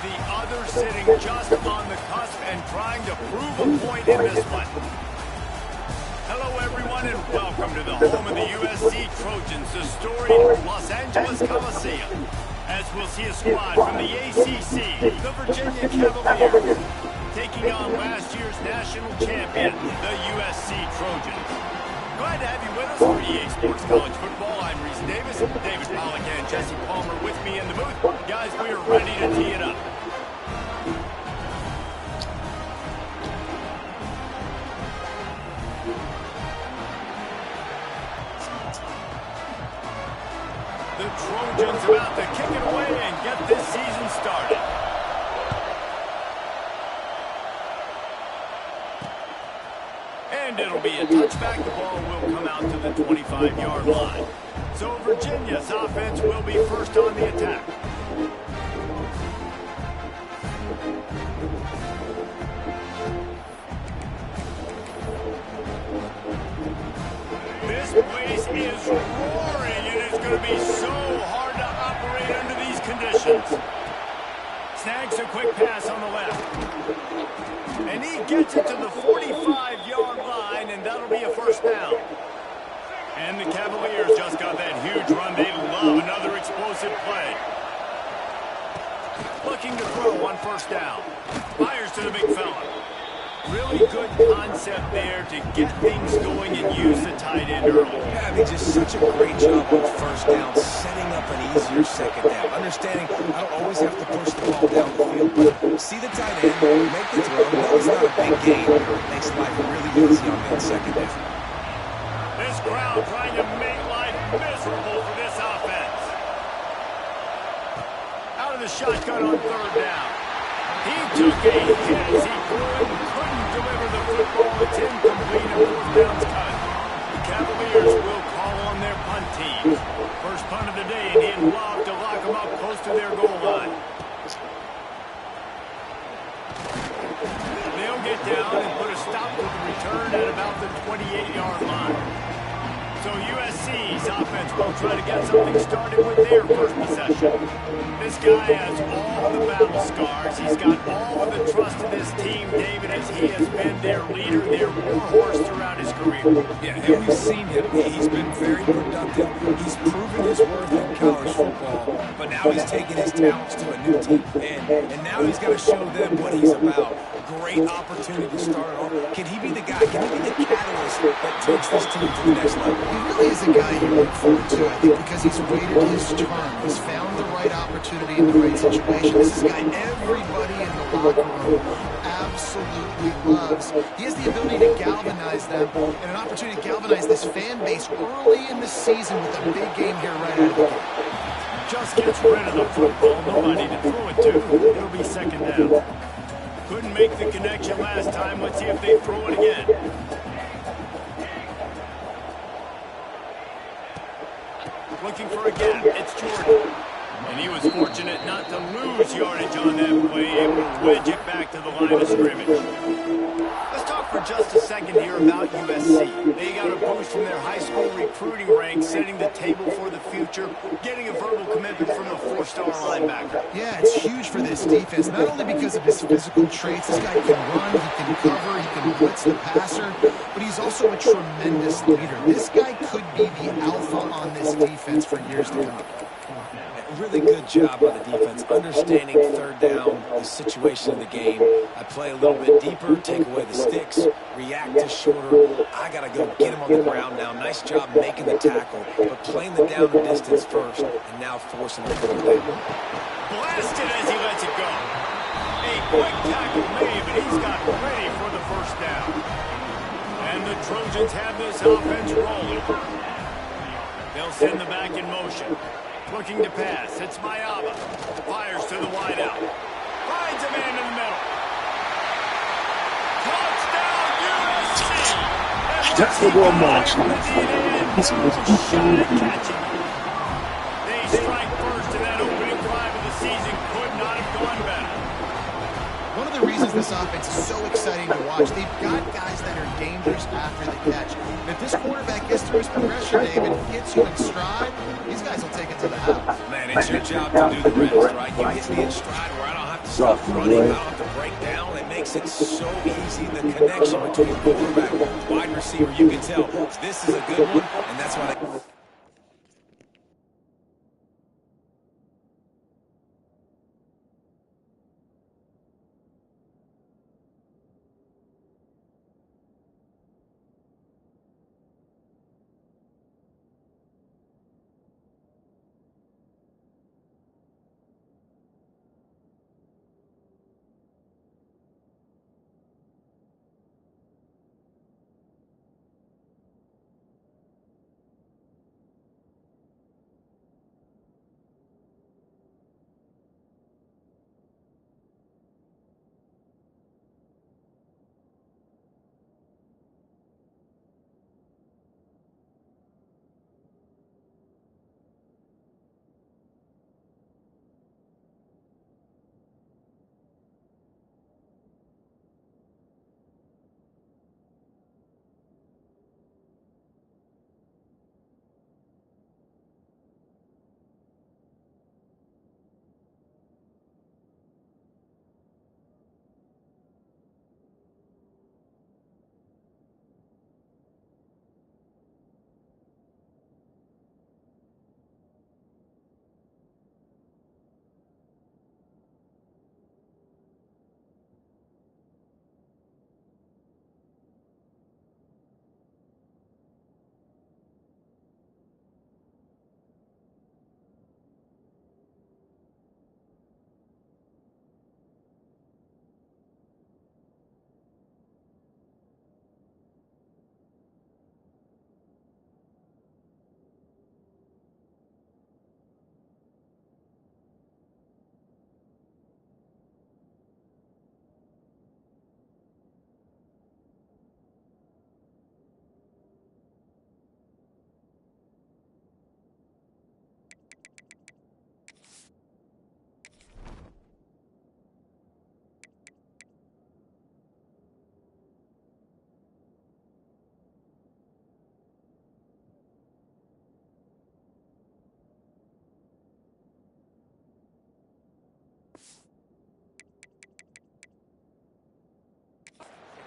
the other sitting just on the cusp and trying to prove a point in this one. Hello, everyone, and welcome to the home of the USC Trojans, the storied Los Angeles Coliseum. As we'll see a squad from the ACC, the Virginia Cavaliers, taking on last year's national champion, the USC Trojans. Glad to have you with us for EA Sports College Football. I'm Reese Davis, David Pollock and Jesse Palmer with me in the booth. Guys, we are ready to tee it up. The Trojans about to kick it away and get this season started. And it'll be a touchback. The ball will come out to the 25-yard line. So Virginia's offense will be first on the attack. This place is roaring. It is going to be so hard to operate under these conditions. Snags a quick pass on the left. And he gets it to the 45-yard line, and that'll be a first down. And the Cavaliers just got that huge run. They love another explosive play. Looking to throw on first down. Fires to the big fella. Really good concept there to get things going and use the tight end early. Yeah, they just such a great job on first down, setting up an easier second down. Understanding I don't always have to push the ball down the field, but see the tight end, make the throw. No, it's not a big gain. Makes life really easy on that second down. This crowd trying to make life miserable for this offense. Out of the shotgun on third down. He took a hit as he couldn't deliver the football. It's incomplete and fourth down's cut. The Cavaliers will call on their punt team. First punt of the day, and Ian Love to lock them up close to their goal line. They'll get down and put a stop to the return at about the 28-yard line. So USC's offense will try to get something started with their first possession. This guy has all the battle scars. He's got all of the trust of this team, David, as he has been their leader, their warhorse throughout his career. Yeah, and we've seen him. He's been very productive. He's proven his worth in college football, but now he's taking his talents to a new team. And now he's got to show them what he's about. Great opportunity to start it off. Can he be the guy? Can he be the catalyst that takes this team to the next level? He really is a guy you look forward to, I think, because he's waited his turn. He's found the right opportunity in the right situation. This is a guy everybody in the locker room absolutely loves. He has the ability to galvanize them and an opportunity to galvanize this fan base early in the season with a big game here right out of the gate. Just gets rid of the football. Nobody to throw it to. It'll be second down. Couldn't make the connection last time. Let's see if they throw it again. Looking for a gap. It's Jordan. And he was fortunate not to lose yardage on that play, able to wedge it back to the line of scrimmage. Let's talk for just a second here about USC. They got a boost from their high school recruiting ranks, setting the table for the future, getting a verbal commitment from a four-star linebacker. Yeah, it's huge for this defense, not only because of his physical traits. This guy can run, he can cover, he can blitz the passer, but he's also a tremendous leader. This guy could be the alpha on this defense for years to come. Really good job by the defense, understanding third down, the situation of the game. I play a little bit deeper, take away the sticks, react to shorter. I got to go get him on the ground now. Nice job making the tackle, but playing the down the distance first, and now forcing the third down. Blasted as he lets it go. A quick tackle made, but he's got ready for the first down. And the Trojans have this offense rolling. They'll send the back in motion. Looking to pass. It's Mayaba. Fires to the wideout. Finds a man in the middle. Touchdown, USC! That's the one match. They strike first, and that opening drive of the season could not have gone better. One of the reasons this offense is so exciting to watch, they've got guys that are dangerous after the catch. And if this quarterback gets through his progression, David, gets you in stride, these guys will take it to the house. Man, it's your job to do the rest, right? You get me in stride where I don't have to stuff running, I don't have to break down. It makes it so easy. The connection between quarterback and wide receiver, you can tell this is a good one, and that's why they...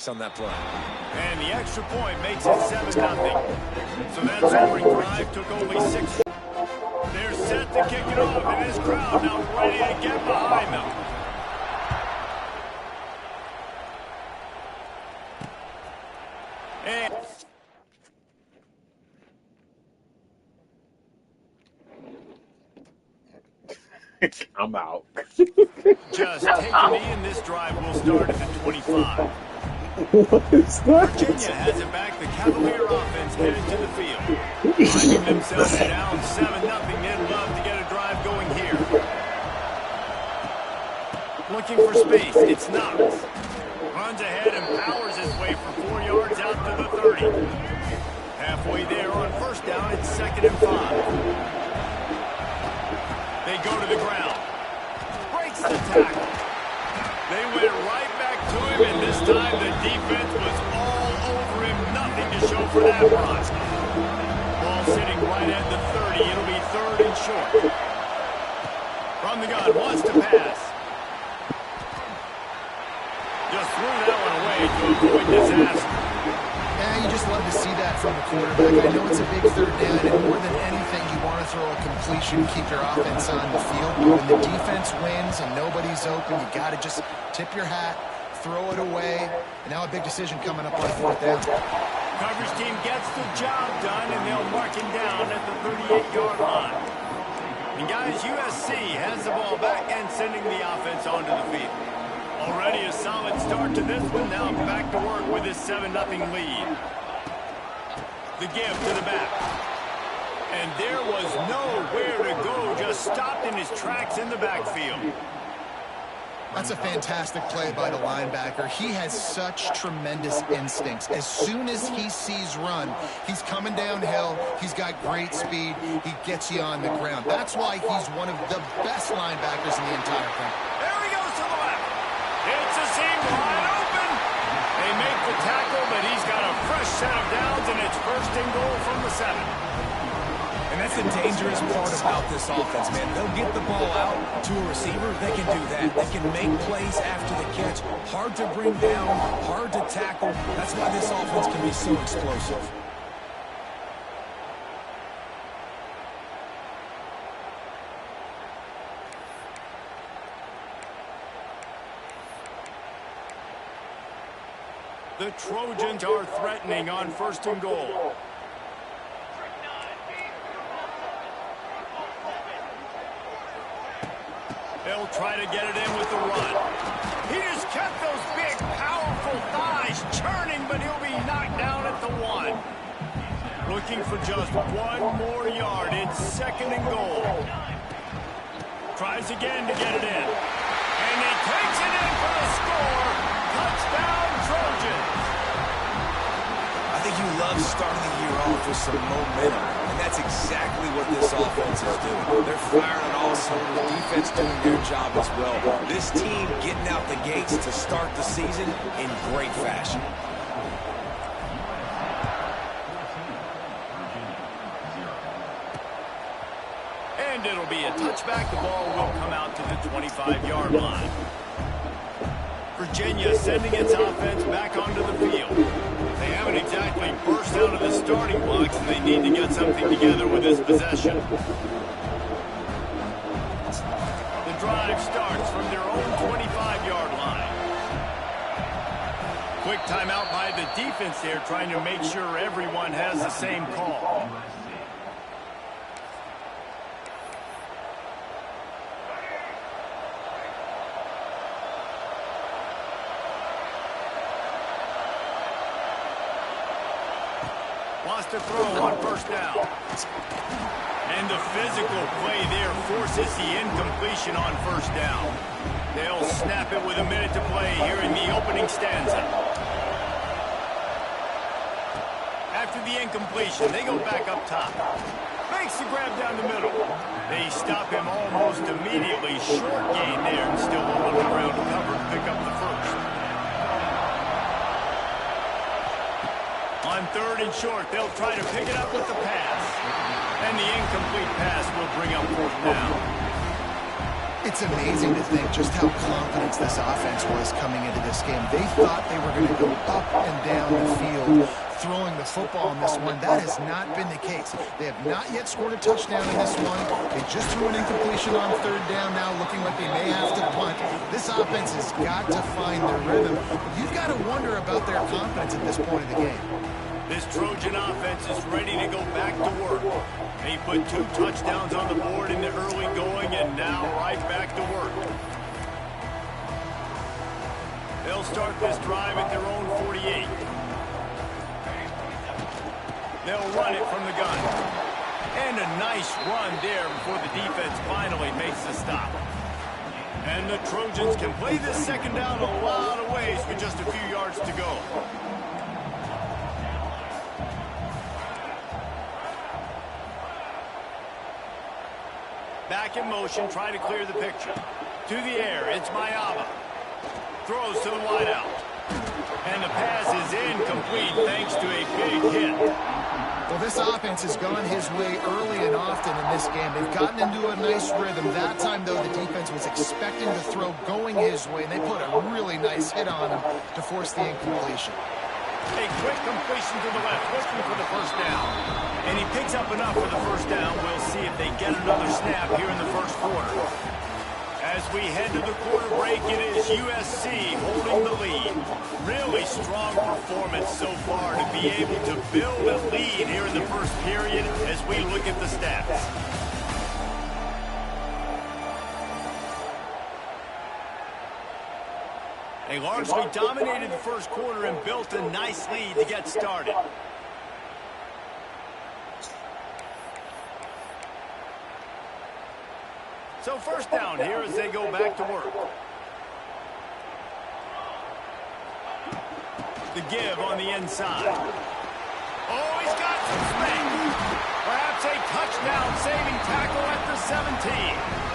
on that play. And the extra point makes it 7-0. So that scoring drive took only 6. They're set to kick it off, and this crowd now ready to get behind them. And I'm out. just take a knee, and this drive will start at the 25. What is that? Virginia has it back. The Cavalier offense headed to the field. Finding themselves down 7-0. They'd love to get a drive going here. Looking for space. It's Knox. Runs ahead and powers his way for 4 yards out to the 30. Halfway there on first down. It's 2nd and 5. They go to the ground. Breaks the tackle. They went right back to him, and this time the defense was all over him. Nothing to show for that run. Ball sitting right at the 30. It'll be 3rd and short. From the gun, wants to pass. Just threw that one away to avoid disaster. Yeah, you just love to see that from the quarterback. I know it's a big 3rd down, and more than anything, you want to throw a completion, keep your offense on the field. But when the defense wins and nobody's open, you got to just tip your hat, throw it away. And now a big decision coming up on 4th down. Coverage team gets the job done, and they'll mark him down at the 38-yard line. And guys, USC has the ball back and sending the offense onto the field. Already a solid start to this one. Now back to work with his 7-0 lead. The give to the back. And there was nowhere to go. Just stopped in his tracks in the backfield. That's a fantastic play by the linebacker. He has such tremendous instincts. As soon as he sees run, he's coming downhill. He's got great speed. He gets you on the ground. That's why he's one of the best linebackers in the entire thing. There he goes to the left. It's a seam wide open. They make the tackle, but he's got a fresh set of downs, and it's 1st and goal from the 7. And that's the dangerous part about this offense, man. They'll get the ball out to a receiver. They can do that. They can make plays after the catch. Hard to bring down, hard to tackle. That's why this offense can be so explosive. The Trojans are threatening on 1st and goal. They'll try to get it in with the run. He just kept those big, powerful thighs churning, but he'll be knocked down at the 1. Looking for just 1 more yard. It's 2nd and goal. Tries again to get it in. And he takes it in for the score. Touchdown, Trojans. I think you love starting the year off with some momentum, and that's exactly what this offense is doing. They're firing on all cylinders. Defense doing their job as well. This team getting out the gates to start the season in great fashion. And it'll be a touchback. The ball will come out to the 25-yard line. Virginia sending its offense back onto the field. They haven't exactly burst out of the starting blocks, and they need to get something together with this possession. The drive starts from their own 25-yard line. Quick timeout by the defense there, trying to make sure everyone has the same call. To throw on 1st down. And the physical play there forces the incompletion on 1st down. They'll snap it with a minute to play here in the opening stanza. After the incompletion, they go back up top. Makes the grab down the middle. They stop him almost immediately. Short gain there, and still a little ground to cover to pick up the 1st. On 3rd and short, they'll try to pick it up with the pass. And the incomplete pass will bring up 4th down. It's amazing to think just how confident this offense was coming into this game. They thought they were going to go up and down the field throwing the football in this one. That has not been the case. They have not yet scored a touchdown in this one. They just threw an incompletion on 3rd down, now looking like they may have to punt. This offense has got to find their rhythm. You've got to wonder about their confidence at this point of the game. This Trojan offense is ready to go back to work. They put 2 touchdowns on the board in the early going, and now right back to work. They'll start this drive at their own 48. They'll run it from the gun. And a nice run there before the defense finally makes the stop. And the Trojans can play this 2nd down a lot of ways with just a few yards to go. Back in motion, trying to clear the picture. To the air, it's Mayaba. Throws to the wideout. And the pass is incomplete thanks to a big hit. Well, this offense has gone his way early and often in this game. They've gotten into a nice rhythm. That time, though, the defense was expecting to throw going his way, and they put a really nice hit on him to force the incompletion. A quick completion to the left, looking for the 1st down. And he picks up enough for the 1st down. We'll see if they get another snap here in the 1st quarter. As we head to the quarter break, it is USC holding the lead. Really strong performance so far to be able to build a lead here in the 1st period as we look at the stats. They largely dominated the 1st quarter and built a nice lead to get started. So 1st down here as they go back to work. The give on the inside. Oh, he's got some space. Perhaps a touchdown saving tackle at the 17.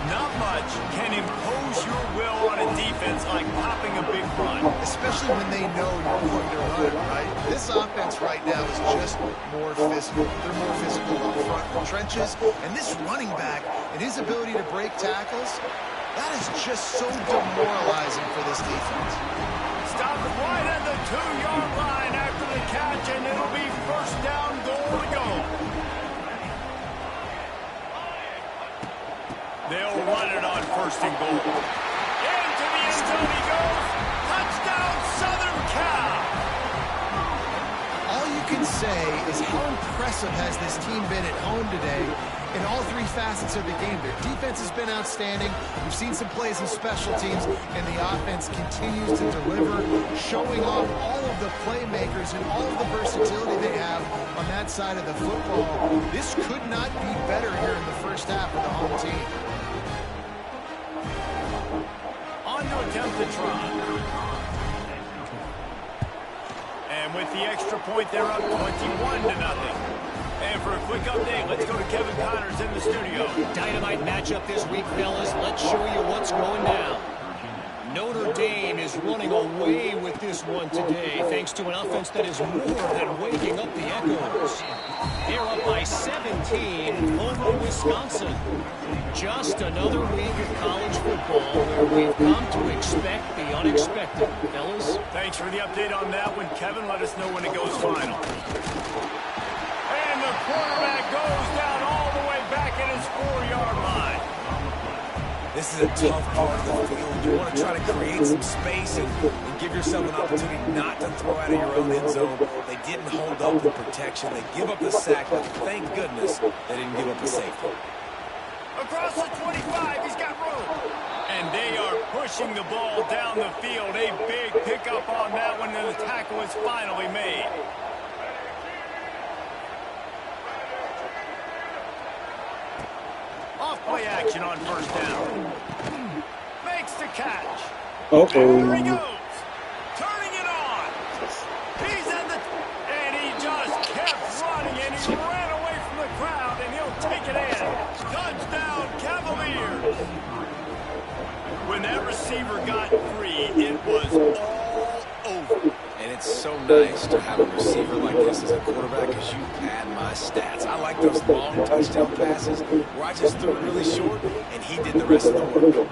Not much, coach can impose your will on a defense like popping a big run. Especially when they know you're going to run, right? This offense right now is just more physical. They're more physical up front in the trenches. And this running back and his ability to break tackles, that is just so demoralizing for this defense. Stop right at the 2-yard line after the catch, and it'll be first down, goal to go. They'll run it on first and goal. Into the end zone he goes. Touchdown, Southern Cal. All you can say is how impressive has this team been at home today in all three facets of the game. Their defense has been outstanding. We've seen some plays in special teams, and the offense continues to deliver, showing off all of the playmakers and all of the versatility they have on that side of the football. This could not be better here in the first half of the home team. On to attempt the try. And with the extra point, they're up 21-0. And for a quick update, let's go to Kevin Connors in the studio. Dynamite matchup this week, fellas. Let's show you what's going down. Notre Dame is running away with this one today, thanks to an offense that is more than waking up the echoes. They're up by 17 over Wisconsin. Just another week of college football where we've come to expect the unexpected, fellas. Thanks for the update on that one, Kevin. Let us know when it goes final. And the quarterback goes down all the way back at his 4-yard line. This is a tough part of the field. You want to try to create some space and give yourself an opportunity not to throw out of your own end zone. They didn't hold up the protection. They give up the sack, but thank goodness they didn't give up the safety. Across the 25, he's got room. And they are pushing the ball down the field. A big pickup on that one, and the tackle is finally made. Off-play action on first down. Makes the catch. There he goes. Turning it on. He's at the... And he just kept running, and he ran away from the crowd, and he'll take it in. Touchdown, Cavaliers. When that receiver got free, it was all over. And it's so nice to have a receiver like this as a quarterback because you pad my stats. I like those long touchdown passes where I just threw it really short and he did the rest of the work.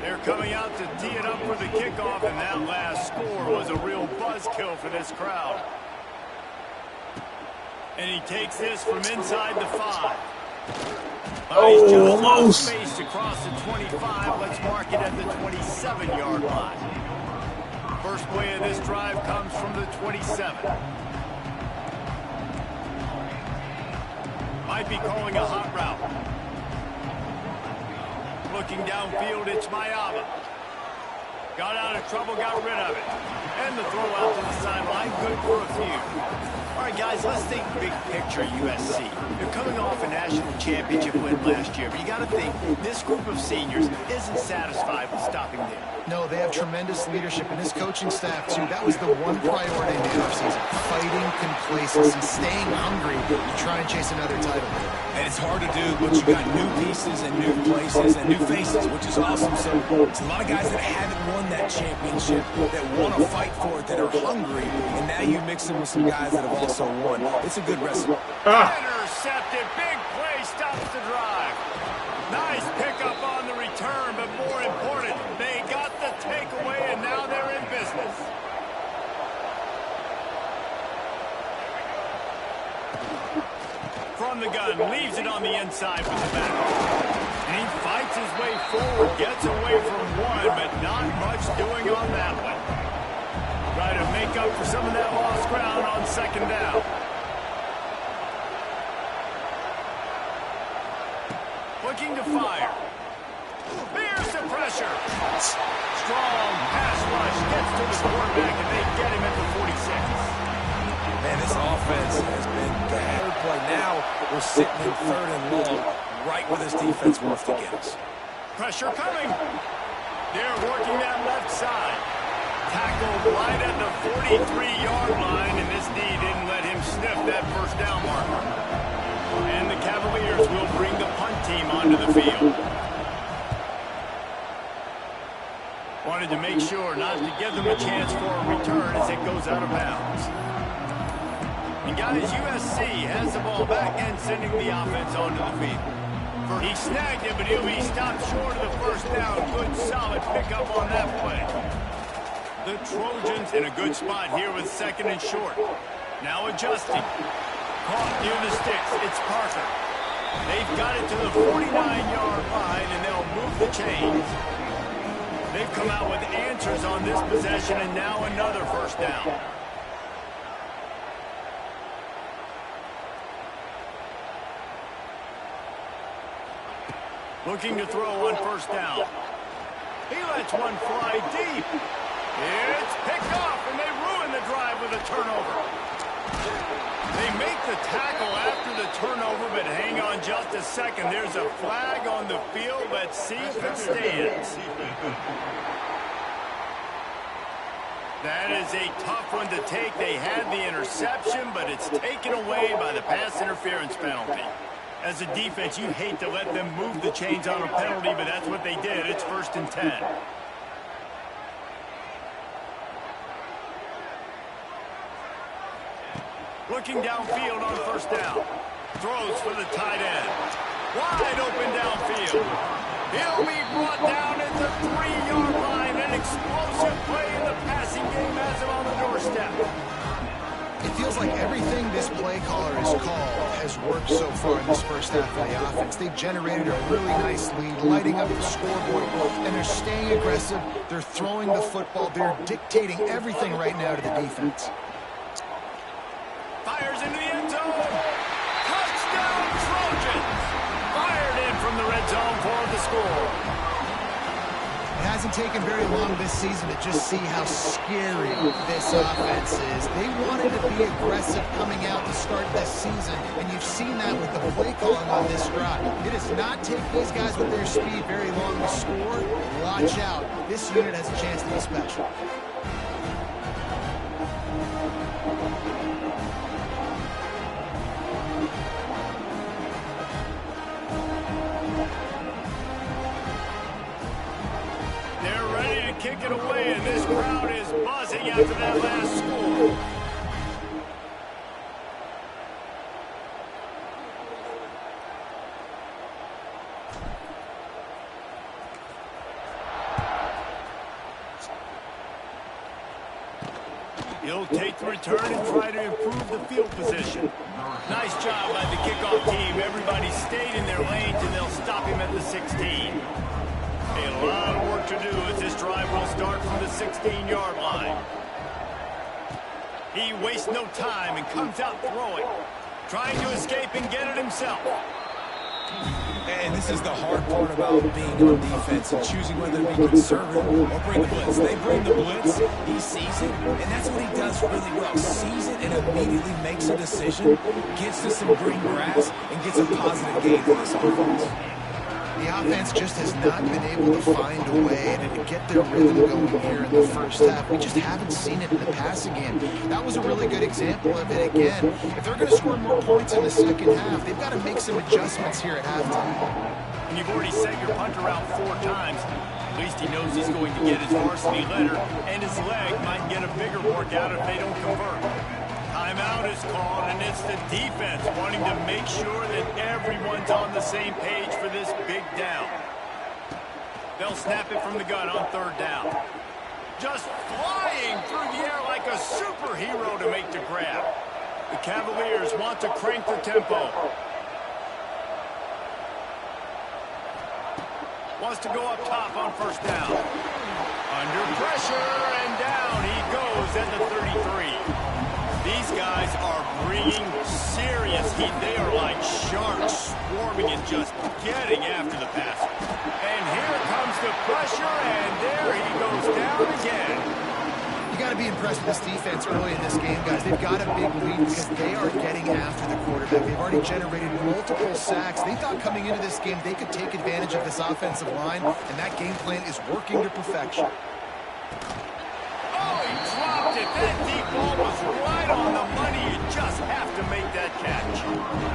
They're coming out to tee it up for the kickoff, and that last score was a real buzzkill for this crowd. And he takes this from inside the 5. He's just lost space across the 25. Let's mark it at the 27-yard line. First play of this drive comes from the 27. Might be calling a hot route. Looking downfield, it's Mayaba. Got out of trouble, got rid of it. And the throw out to the sideline, good for a few. All right, guys, let's think big picture USC. They're coming off a national championship win last year, but you got to think this group of seniors isn't satisfied with stopping there. No, they have tremendous leadership, and this coaching staff, too. That was the one priority in the offseason, fighting complacency, staying hungry to try and chase another title. And it's hard to do, but you got new pieces and new places and new faces, which is awesome. So it's a lot of guys that haven't won that championship, that want to fight for it, that are hungry, and now you mix them with some guys that have also won. It's a good recipe. Intercepted, big play, stops the drive. Nice pickup on the return, but more important, they got the takeaway, and now they're in business. From the gun, leaves it on the inside with the back. And he fights his way forward, gets away from one, but not much doing on that one. Try to make up for some of that lost ground on second down. Looking to fire. Here's the pressure. Strong pass rush gets to the quarterback, and they get him at the 46. Man, this offense has been bad. Play now, we're sitting in third and long, right where this defense wants to get us. Pressure coming. They're working that left side. Tackled right at the 43-yard line, and this D didn't let him sniff that first down marker. And the Cavaliers will bring the punt downfield. Wanted to make sure not to give them a chance for a return as it goes out of bounds. And guys, USC has the ball back and sending the offense onto the field. He snagged it, but he'll be stopped short of the first down. Good, solid pickup on that play. The Trojans in a good spot here with second and short. Now adjusting. Caught near the sticks. It's Parker. They've got it to the 49-yard line, and they'll move the chains. They've come out with answers on this possession, and now another first down. Looking to throw on first down. He lets one fly deep. It's picked off, and they ruin the drive with a turnover. They make the tackle after the turnover, but hang on just a second. There's a flag on the field. Let's see if it stands. That is a tough one to take. They had the interception, but it's taken away by the pass interference penalty. As a defense, you hate to let them move the chains on a penalty, but that's what they did. It's 1st and 10. Looking downfield on first down. Throws for the tight end. Wide open downfield. He'll be brought down at the 3-yard line. An explosive play in the passing game has him on the doorstep. It feels like everything this play caller has called has worked so far in this first half of the offense. They've generated a really nice lead, lighting up the scoreboard, and they're staying aggressive. They're throwing the football. They're dictating everything right now to the defense. Fires into the end zone. Touchdown, Trojans. Fired in from the red zone for the score. It hasn't taken very long this season to just see how scary this offense is. They wanted to be aggressive coming out to start this season, and you've seen that with the play calling on this drive. It does not take these guys with their speed very long to score. Watch out. This unit has a chance to be special. Kick it away, and this crowd is buzzing after that last score. He'll take the return and try to improve the field position. Nice job by the kickoff team. Everybody stayed in their lanes, and they'll stop him at the 16. A lot of work to do as this drive will start from the 16-yard line. He wastes no time and comes out throwing, trying to escape and get it himself. And this is the hard part about being on defense and choosing whether to be conservative or bring the blitz. They bring the blitz, he sees it, and that's what he does really well. Sees it and immediately makes a decision, gets to some green grass, and gets a positive gain for this offense. The offense just has not been able to find a way to get their rhythm going here in the first half. We just haven't seen it in the passing game. That was a really good example of it again. If they're going to score more points in the second half, they've got to make some adjustments here at halftime. And you've already sent your punter out 4 times. At least he knows he's going to get his varsity letter, and his leg might get a bigger workout if they don't convert. Timeout is called, and it's the defense wanting to make sure that everyone's on the same page for this big down. They'll snap it from the gun on 3rd down. Just flying through the air like a superhero to make the grab. The Cavaliers want to crank the tempo. Wants to go up top on 1st down. Under pressure, and down he goes at the 33. These guys are bringing serious heat. They are like sharks swarming and just getting after the passer. And here comes the pressure, and there he goes down again. You got to be impressed with this defense early in this game, guys. They've got a big lead because they are getting after the quarterback. They've already generated multiple sacks. They thought coming into this game they could take advantage of this offensive line, and that game plan is working to perfection. Oh, he dropped it. That deep ball was right on the money. You just have to make that catch.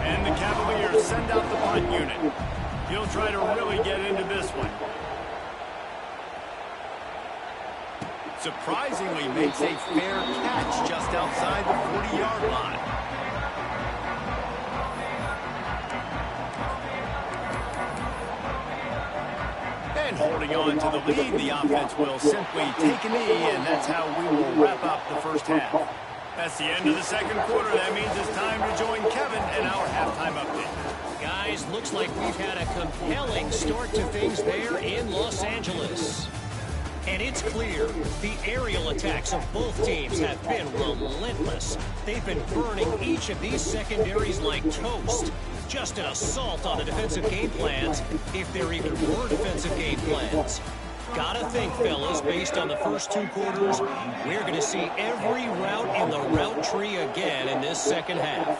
And the Cavaliers send out the punt unit. He'll try to really get into this one. Surprisingly makes a fair catch just outside the 40-yard line. And holding on to the lead, the offense will simply take a knee, and that's how we will wrap up the first half. That's the end of the second quarter. That means it's time to join Kevin in our halftime update. Guys, looks like we've had a compelling start to things there in Los Angeles. And it's clear the aerial attacks of both teams have been relentless. They've been burning each of these secondaries like toast. Just an assault on the defensive game plans, if there even were defensive game plans. Gotta think, fellas, based on the first two quarters, we're going to see every route in the route tree again in this second half.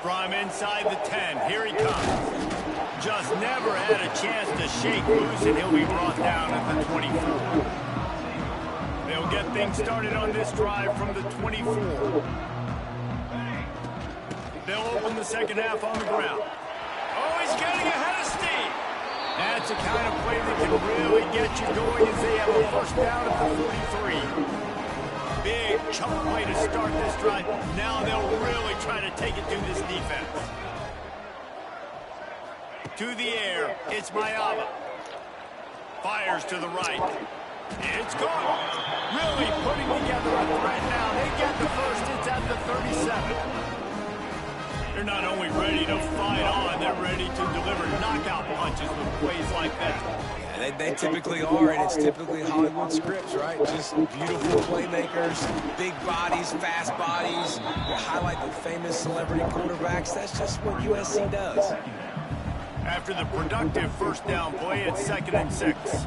From inside the 10, here he comes. Just never had a chance to shake loose, and he'll be brought down at the 24. They'll get things started on this drive from the 24. They'll open the second half on the ground. Oh, he's getting ahead of steam. That's the kind of play that can really get you going as they have a first down at the 43. Big chunk play to start this drive. Now they'll really try to take it to this defense. To the air, it's Mayaba. Fires to the right. It's gone. Really putting together a threat now. They get the first. It's at the 37. They're not only ready to fight on, they're ready to deliver knockout punches with plays like that. Yeah, they typically are, and it's typically Hollywood scripts, right? Just beautiful playmakers, big bodies, fast bodies. You highlight the famous celebrity quarterbacks. That's just what USC does. After the productive first down play, it's 2nd and 6.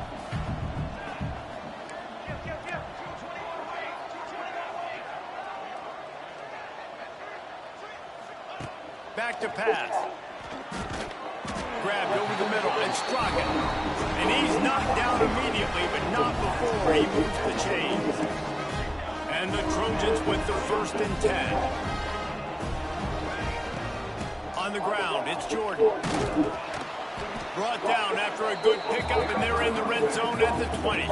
Back to pass. Grabbed over the middle, and Straga. And he's knocked down immediately, but not before he moves the chains. And the Trojans with the 1st and 10. On the ground, it's Jordan. Brought down after a good pickup, and they're in the red zone at the 20.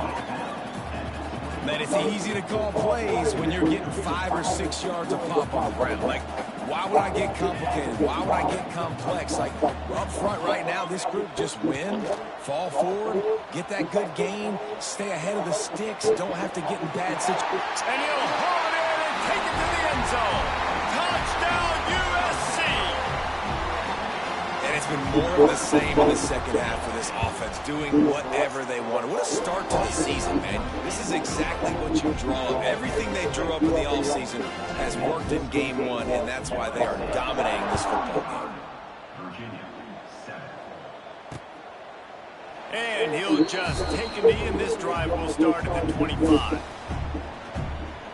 Man, it's easy to call plays when you're getting 5 or 6 yards of pop on the ground. Like, why would I get complicated? Why would I get complex? Like, up front right now, this group just win, fall forward, get that good gain, stay ahead of the sticks, don't have to get in bad situations. And he'll haul it in and take it to the end zone. Touchdown, USC! And it's been more of the same in the second half for this offense, doing whatever they want. What a start to the season, man. This is exactly what you draw up. Everything they drew up in the offseason has worked in game one, and that's why they are dominating this football game. And he'll just take a knee, and this drive will start at the 25.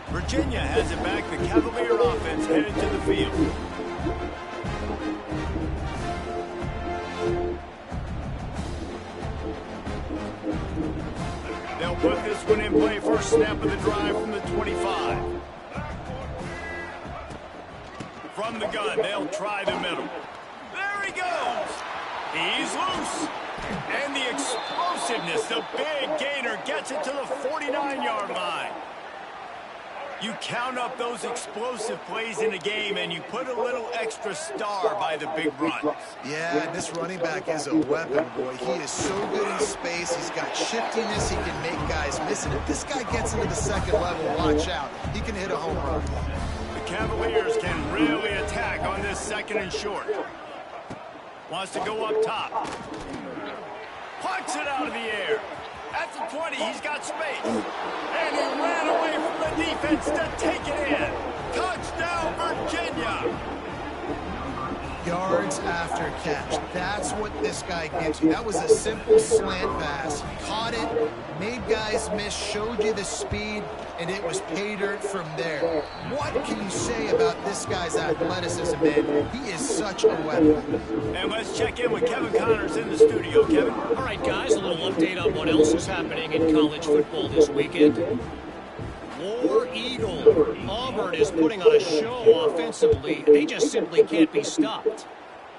Virginia has it back. The Cavalier offense headed to the field. They'll put this one in play. First snap of the drive from the 25. From the gun, they'll try the middle. There he goes. He's loose. And the explosiveness, the big gainer gets it to the 49-yard line. You count up those explosive plays in a game, and you put a little extra star by the big runs. Yeah, and this running back is a weapon, boy. He is so good in space. He's got shiftiness. He can make guys miss it. If this guy gets into the second level, watch out. He can hit a home run. The Cavaliers can really attack on this 2nd and short. Wants to go up top. Punts it out of the air. At the 20, he's got space. And he ran away from the defense to take it in. Touchdown, Virginia. Yards after catch. That's what this guy gives you. That was a simple slant pass. Caught it, made guys miss, showed you the speed, and it was pay dirt from there. What can you say about this guy's athleticism, man? He is such a weapon. And let's check in with Kevin Connors in the studio. Kevin? All right, guys, a little update on what else is happening in college football this weekend. War Eagle. Auburn is putting on a show offensively. They just simply can't be stopped.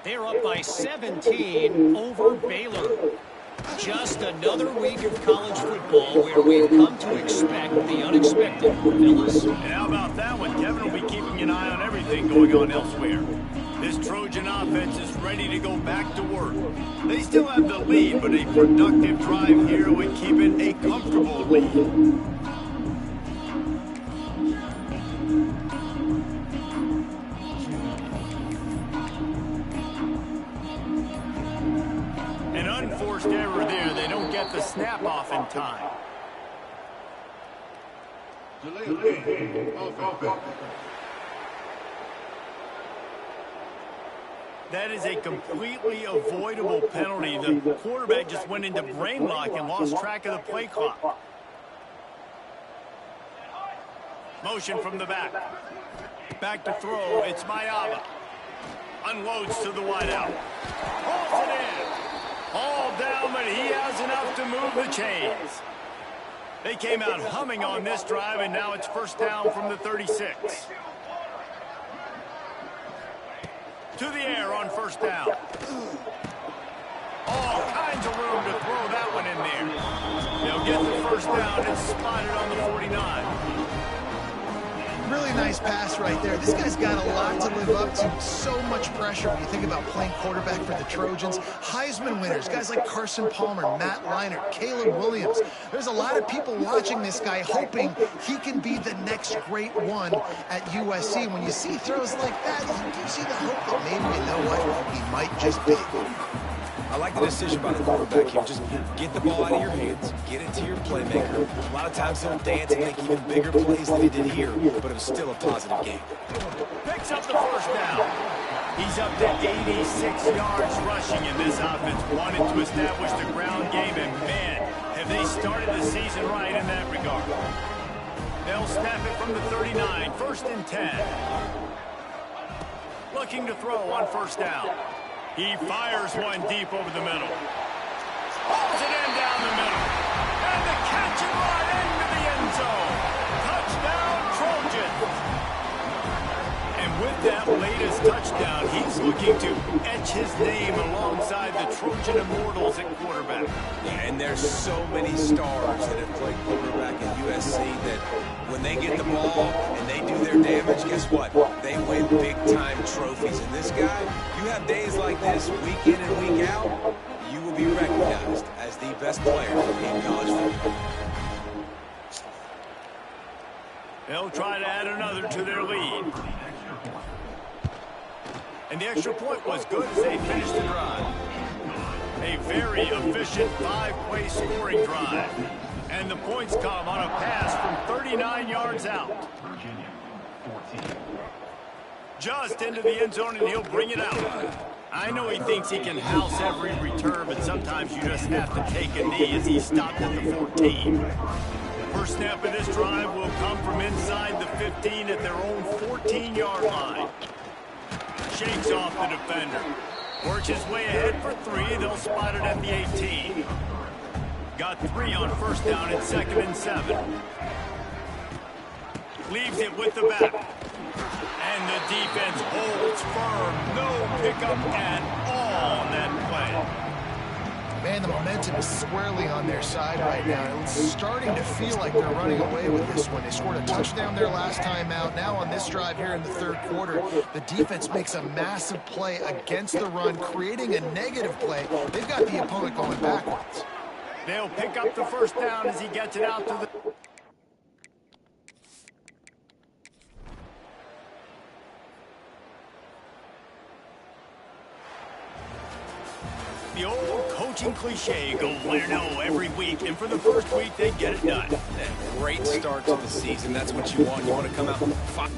They're up by 17 over Baylor. Just another week of college football where we've come to expect the unexpected, fellas. And how about that one? Kevin will be keeping an eye on everything going on elsewhere. This Trojan offense is ready to go back to work. They still have the lead, but a productive drive here would keep it a comfortable lead. An unforced error there. They don't get the snap off in time. That is a completely avoidable penalty. The quarterback just went into brain lock and lost track of the play clock. Motion from the back. Back to throw. It's Mayava. Unloads to the wideout. Pulls it in. All down, but he has enough to move the chains. They came out humming on this drive, and now it's first down from the 36. To the air on first down. All kinds of room to throw that one in there. They'll get the first down and spot it on the 49. Really nice pass right there. This guy's got a lot to live up to. So much pressure when you think about playing quarterback for the Trojans. Heisman winners, guys like Carson Palmer, Matt Leinart, Caleb Williams. There's a lot of people watching this guy hoping he can be the next great one at USC. When you see throws like that, it gives you the hope that maybe, you know what, he might just be. I like the decision by the quarterback here. Just get the ball out of your hands, get it to your playmaker. A lot of times they'll dance and make even bigger plays than he did here, but it was still a positive game. Picks up the first down. He's up to 86 yards rushing, and this offense wanted to establish the ground game, and man, have they started the season right in that regard. They'll snap it from the 39, first and 10. Looking to throw on first down. He fires one deep over the middle. Pulls it in down the middle. And the catch and run into the end zone. Touchdown, Trojans. And with that latest touchdown, he's looking to etch his name alongside the Trojan Immortals at quarterback. Yeah, and there's so many stars that have played quarterback at USC that when they get the ball and they do their damage, guess what? They win big-time trophies. And this guy, you have days like this, week in and week out, you will be recognized as the best player in college football. They'll try to add another to their lead. And the extra point was good as they finished the drive. A very efficient five-play scoring drive. And the points come on a pass from 39 yards out. Just into the end zone, and he'll bring it out. I know he thinks he can house every return, but sometimes you just have to take a knee as he stopped at the 14. First snap of this drive will come from inside the 15 at their own 14-yard line. Shakes off the defender. Works his way ahead for three. They'll spot it at the 18. Got 3 on first down at 2nd and 7. Leaves it with the back. And the defense holds firm. No pickup at all on that play. Man, the momentum is squarely on their side right now. It's starting to feel like they're running away with this one. They scored a touchdown their last time out. Now on this drive here in the third quarter, the defense makes a massive play against the run, creating a negative play. They've got the opponent going backwards. They'll pick up the first down as he gets it out to the... The old coaching cliche, go win or no every week, and for the first week, they get it done. A great start to the season. That's what you want. You want to come out and fight.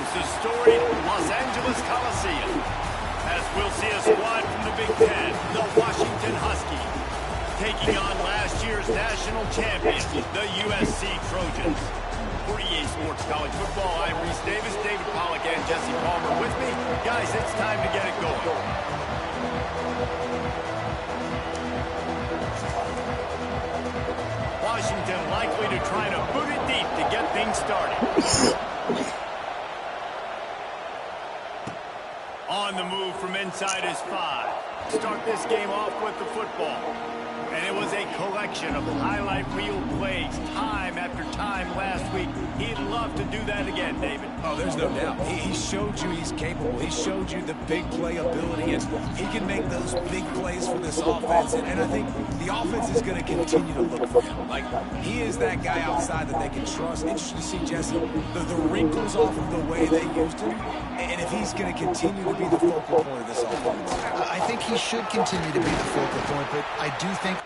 The storied Los Angeles Coliseum, as we'll see a squad from the Big Ten, the Washington Huskies, taking on last year's national champions, the USC Trojans. For EA Sports College Football, I'm Reese Davis, David Pollack, and Jesse Palmer with me. Guys, it's time to get it going. Washington likely to try to boot it deep to get things started. On the move from inside his 5. Start this game off with the football. And it was a collection of highlight reel plays time after time last week. He'd love to do that again, David. Oh, there's no doubt. He showed you he's capable. He showed you the big play ability, and he can make those big plays for this offense. And I think the offense is going to continue to look for him. Like, he is that guy outside that they can trust. Interesting to see, Jesse, the wrinkles off of the way they used him, and if he's going to continue to be the focal point of this offense. I think he should continue to be the focal point, but I do think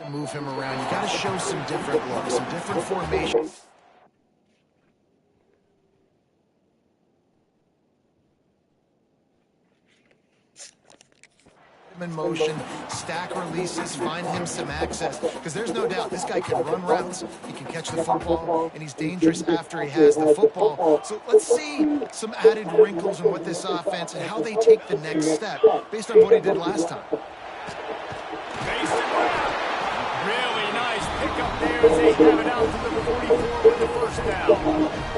to move him around. You got to show some different looks, some different formations. In motion, stack releases, find him some access, because there's no doubt this guy can run routes, he can catch the football, and he's dangerous after he has the football. So let's see some added wrinkles in what this offense and how they take the next step based on what he did last time. Really nice pickup there as they have it out to the 44 with the first down.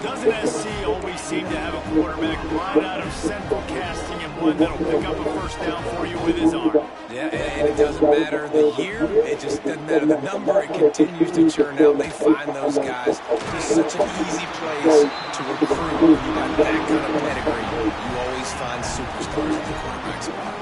Doesn't SC always seem to have a quarterback right out of central casting and one that'll pick up a first down for you with his arm? Yeah, and it doesn't matter the year. It just doesn't matter the number. It continues to churn out. They find those guys. It's such an easy place to recruit. You got that kind of pedigree. You always find superstars at the quarterback spot.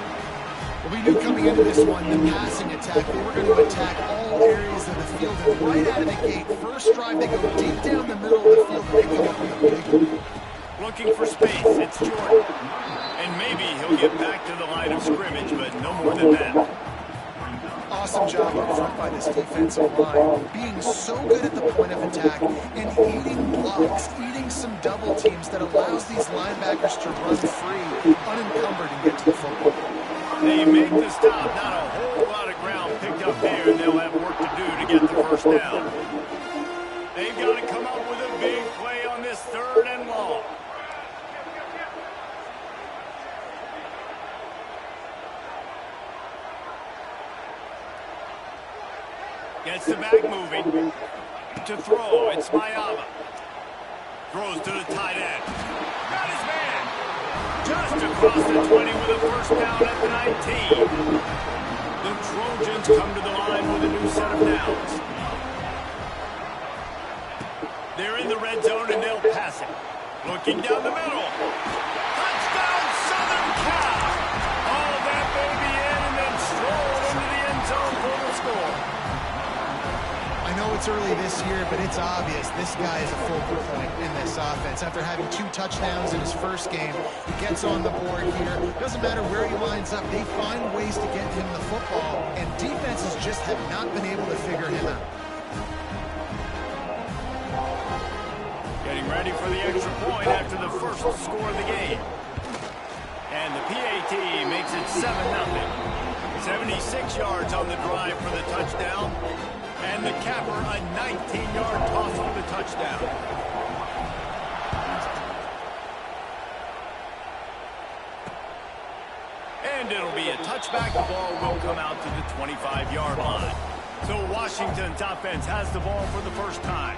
Well, we knew coming into this one, the passing attack, they were going to attack all areas of the field. And right out of the gate, first drive, they go deep down the middle of the field, and they come up with a big one. Looking for space, it's Jordan. And maybe he'll get back to the line of scrimmage, but no more than that. Awesome job up front by this defensive line, being so good at the point of attack and eating blocks, eating some double teams that allows these linebackers to run free, unencumbered, and get to the football. They make the stop, not a whole lot of ground picked up there, and they'll have work to do to get the first down. They've got to come up with a big play on this 3rd and long. Gets the back moving. To throw, it's Mayava. Throws to the tight end. Got his man. Just across the 20 with a first down at the 19. The Trojans come to the line with a new set of downs. They're in the red zone and they'll pass it. Looking down the middle. Touchdown, Southern Cal. All that baby in and then stroll this year, but it's obvious this guy is a focal point in this offense. After having 2 touchdowns in his first game, he gets on the board here. Doesn't matter where he lines up, they find ways to get him the football, and defenses just have not been able to figure him out. Getting ready for the extra point after the first score of the game. And the PAT makes it 7-0. 76 yards on the drive for the touchdown. And the capper, a 19-yard toss for the touchdown. And it'll be a touchback. The ball will come out to the 25-yard line. So Washington's offense has the ball for the first time.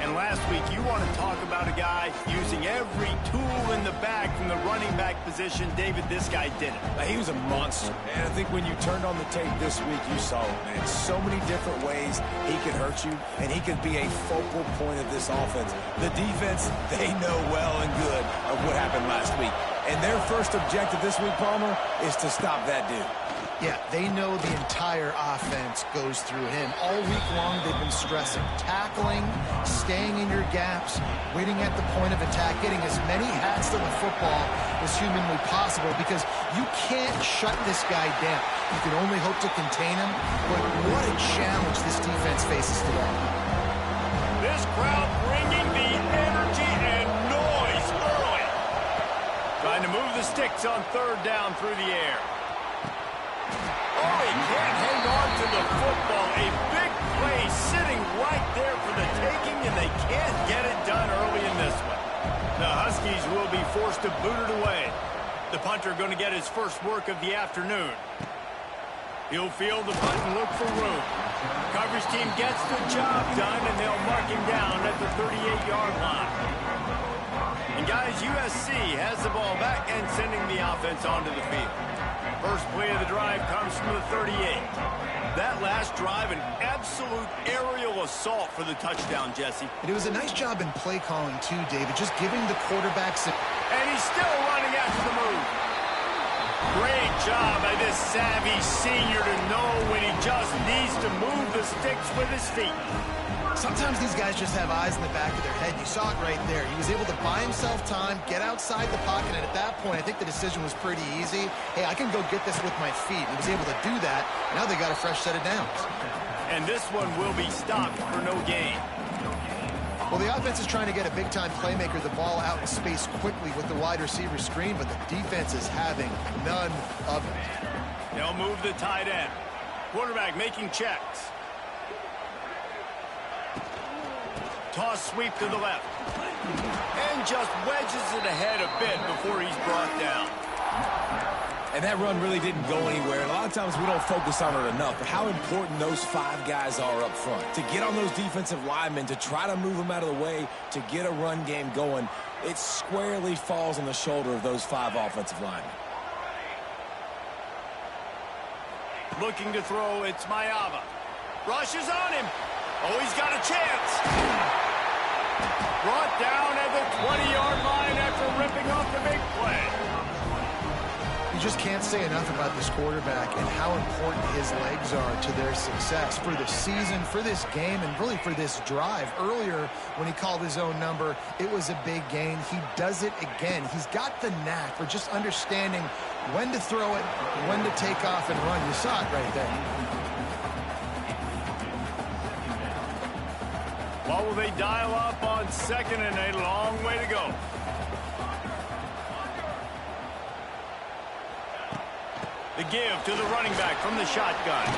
And last week, you want to talk about a guy using every tool in the bag from the running back position. David, this guy did it. He was a monster. And I think when you turned on the tape this week, you saw it, man. So many different ways he could hurt you, and he could be a focal point of this offense. The defense, they know well and good of what happened last week. And their first objective this week, Palmer, is to stop that dude. Yeah, they know the entire offense goes through him. All week long, they've been stressing tackling, staying in your gaps, waiting at the point of attack, getting as many hats to the football as humanly possible, because you can't shut this guy down. You can only hope to contain him, but what a challenge this defense faces today. This crowd bringing the energy and noise early. Trying to move the sticks on 3rd down through the air. Oh, he can't hang on to the football. A big play sitting right there for the taking, and they can't get it done early in this one. The Huskies will be forced to boot it away. The punter going to get his first work of the afternoon. He'll field the punt and look for room. Coverage team gets the job done, and they'll mark him down at the 38-yard line. And guys, USC has the ball back and sending the offense onto the field. First play of the drive comes from the 38. That last drive, an absolute aerial assault for the touchdown, Jesse. And it was a nice job in play calling, too, David, just giving the quarterbacks... And he's still running after the move. Great job by this savvy senior to know when he just needs to move the sticks with his feet. Sometimes these guys just have eyes in the back of their head. You saw it right there. He was able to buy himself time, get outside the pocket, and at that point, I think the decision was pretty easy. Hey, I can go get this with my feet. He was able to do that. Now they got a fresh set of downs. And this one will be stopped for no gain. Well, the offense is trying to get a big-time playmaker the ball out in space quickly with the wide receiver screen, but the defense is having none of it. They'll move the tight end. Quarterback making checks. Toss sweep to the left. And just wedges it ahead a bit before he's brought down. And that run really didn't go anywhere. And a lot of times we don't focus on it enough, but how important those 5 guys are up front. To get on those defensive linemen, to try to move them out of the way, to get a run game going, it squarely falls on the shoulder of those 5 offensive linemen. Looking to throw, it's Mayava. Rushes on him. Oh, he's got a chance. Brought down at the 20-yard line after ripping off the big play. You just can't say enough about this quarterback and how important his legs are to their success for the season, for this game, and really for this drive. Earlier, when he called his own number, it was a big gain. He does it again. He's got the knack for just understanding when to throw it, when to take off and run. You saw it right there. What will they dial up on 2nd and a long way to go? The give to the running back from the shotgun.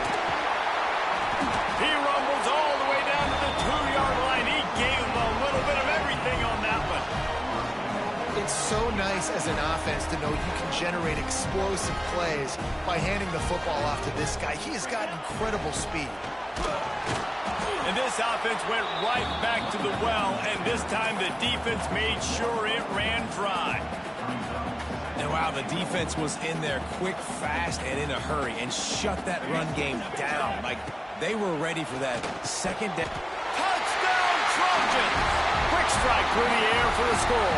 He rumbles all the way down to the 2-yard line. He gave him a little bit of everything on that one. It's so nice as an offense to know you can generate explosive plays by handing the football off to this guy. He has got incredible speed. And this offense went right back to the well, and this time the defense made sure it ran dry. And wow, the defense was in there quick, fast, and in a hurry, and shut that run game down. Like, they were ready for that second down. Touchdown, Trojans! Quick strike through the air for the score.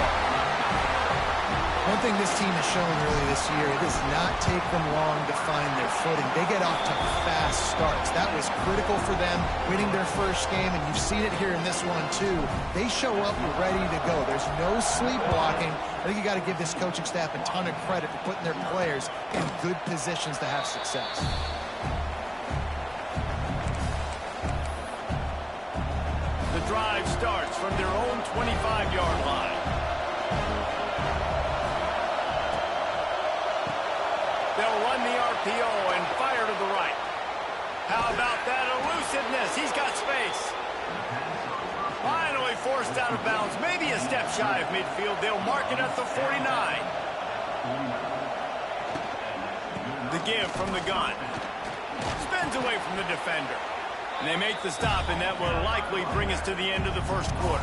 Once One thing this team has shown really this year, it does not take them long to find their footing. They get off to fast starts. That was critical for them, winning their first game, and you've seen it here in this one too. They show up ready to go. There's no sleepwalking. I think you got to give this coaching staff a ton of credit for putting their players in good positions to have success. The drive starts from their own 25-yard line. They'll run the RPO and fire to the right. How about that elusiveness? He's got space. Finally forced out of bounds. Maybe a step shy of midfield. They'll mark it at the 49. The give from the gun. Spins away from the defender. And they make the stop, and that will likely bring us to the end of the first quarter.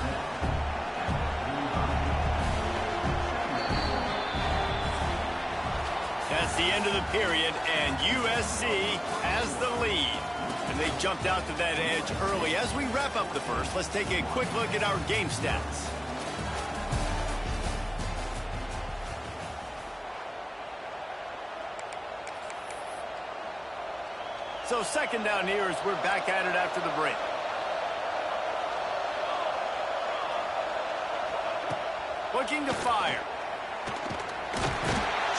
That's the end of the period, and USC has the lead. And they jumped out to that edge early. As we wrap up the first, let's take a quick look at our game stats. So second down here as we're back at it after the break. Looking to fire.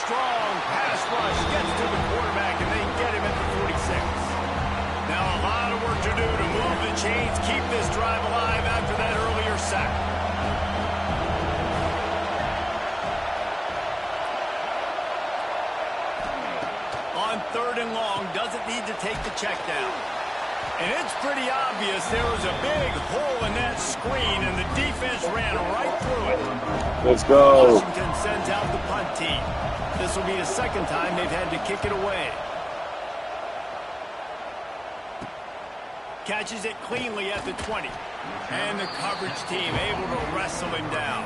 Strong pass rush gets to the quarterback, and they get him at the 46. Now a lot of work to do to move the chains, keep this drive alive after that earlier sack. On third and long, doesn't need to take the check down. And it's pretty obvious there was a big hole in that screen, and the defense ran right through it. Let's go. Washington sends out the punt team. This will be the second time they've had to kick it away. Catches it cleanly at the 20. And the coverage team able to wrestle him down.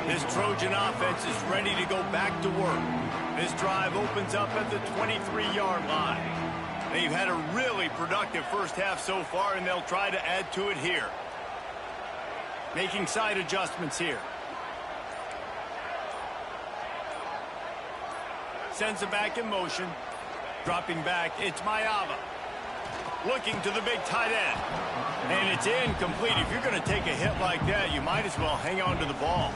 This Trojan offense is ready to go back to work. This drive opens up at the 23-yard line. They've had a really productive first half so far, and they'll try to add to it here. Making side adjustments here. Sends it back in motion. Dropping back, it's Mayava. Looking to the big tight end. And it's incomplete. If you're going to take a hit like that, you might as well hang on to the ball.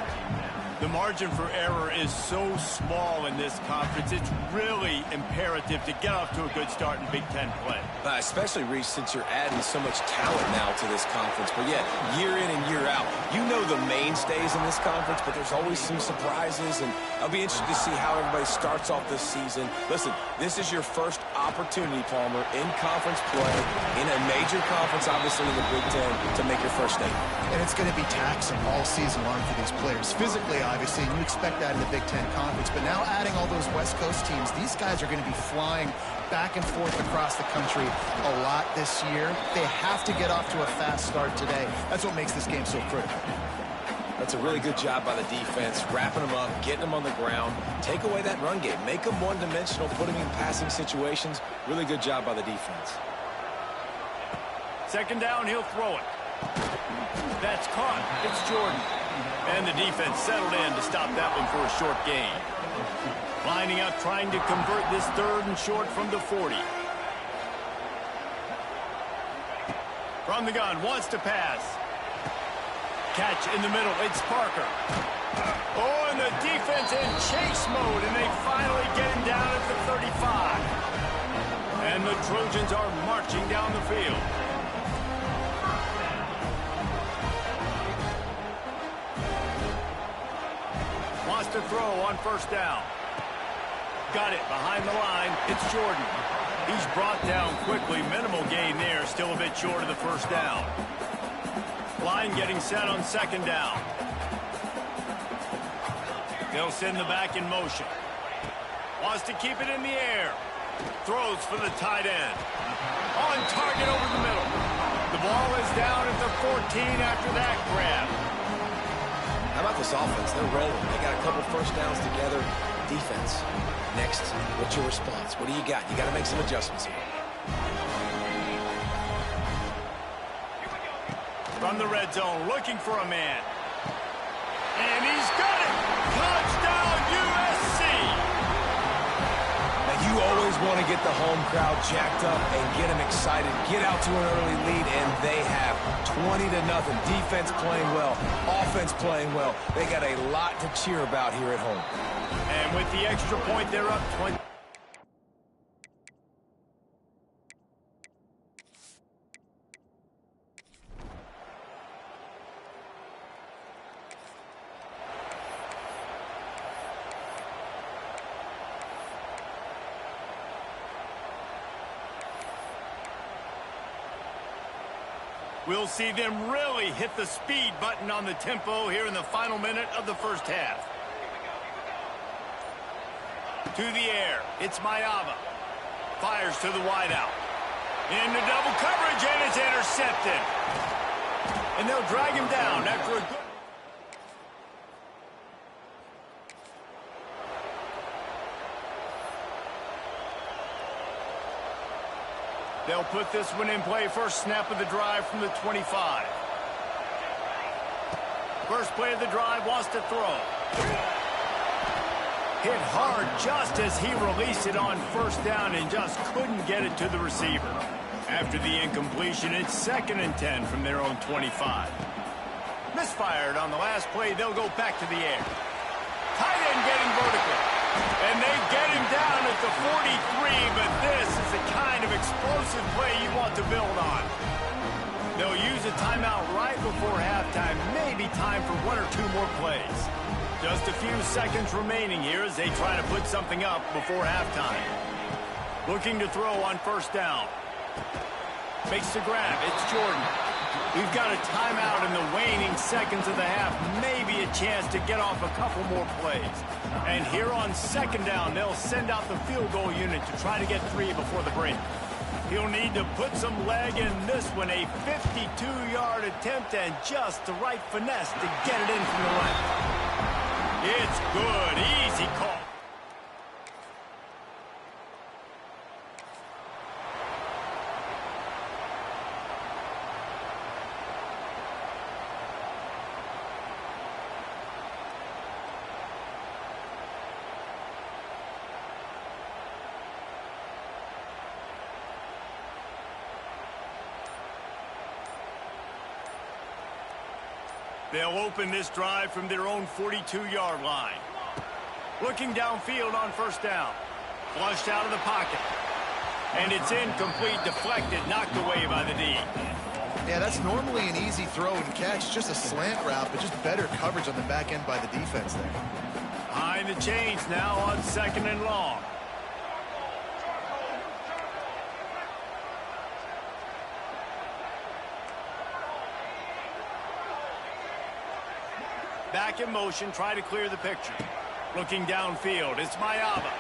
The margin for error is so small in this conference. It's really imperative to get off to a good start in Big Ten play. Especially, Reese, since you're adding so much talent now to this conference. But, yeah, year in and year out, you know the mainstays in this conference, but there's always some surprises. And I'll be interested to see how everybody starts off this season. Listen, this is your first opportunity, Palmer, in conference play, in a major conference, obviously in the Big Ten, to make your first statement. And it's going to be taxing all season long for these players. Physically, obviously, and you expect that in the Big Ten Conference. But now adding all those West Coast teams, these guys are going to be flying back and forth across the country a lot this year. They have to get off to a fast start today. That's what makes this game so critical. That's a really good job by the defense, wrapping them up, getting them on the ground, take away that run game, make them one-dimensional, put them in passing situations. Really good job by the defense. Second down, he'll throw it. That's caught. It's Jordan. And the defense settled in to stop that one for a short gain. Lining up, trying to convert this third and short from the 40. From the gun, wants to pass. Catch in the middle, it's Parker. Oh, and the defense in chase mode, and they finally get him down at the 35. And the Trojans are marching down the field. Wants to throw on first down. Got it behind the line. It's Jordan. He's brought down quickly. Minimal gain there. Still a bit short of the first down. Line getting set on second down. They'll send the back in motion. Wants to keep it in the air. Throws for the tight end. On target over the middle. The ball is down at the 14 after that grab. How about this offense? They're rolling. They got a couple first downs together. Defense. Next, what's your response? What do you got? You got to make some adjustments here. From the red zone, looking for a man. And he's got it! Touchdown, USC! Now, you always want to get the home crowd jacked up and get them excited, get out to an early lead, and they have 20-0. Defense playing well, offense playing well. They got a lot to cheer about here at home. And with the extra point, they're up 20. We'll see them really hit the speed button on the tempo here in the final minute of the first half. To the air, it's Mayava. Fires to the wideout. Into double coverage, and it's intercepted. And they'll drag him down after a good... They'll put this one in play. First snap of the drive from the 25. First play of the drive, wants to throw. Hit hard just as he released it on first down and just couldn't get it to the receiver. After the incompletion, it's 2nd and 10 from their own 25. Misfired on the last play. They'll go back to the air. Tight end getting vertical. And they get him down at the 43, but this is the kind of explosive play you want to build on. They'll use a timeout right before halftime, maybe time for 1 or 2 more plays. Just a few seconds remaining here as they try to put something up before halftime. Looking to throw on first down. Makes the grab. It's Jordan. We've got a timeout in the waning seconds of the half. Maybe a chance to get off a couple more plays. And here on 2nd down, they'll send out the field goal unit to try to get 3 before the break. He'll need to put some leg in this one. A 52-yard attempt and just the right finesse to get it in from the left. It's good. Easy call. They'll open this drive from their own 42-yard line. Looking downfield on first down. Flushed out of the pocket. And it's incomplete, deflected, knocked away by the D. Yeah, that's normally an easy throw and catch, just a slant route, but just better coverage on the back end by the defense there. Behind the chains now on 2nd and long. Back in motion, try to clear the picture. Looking downfield, it's Mayava.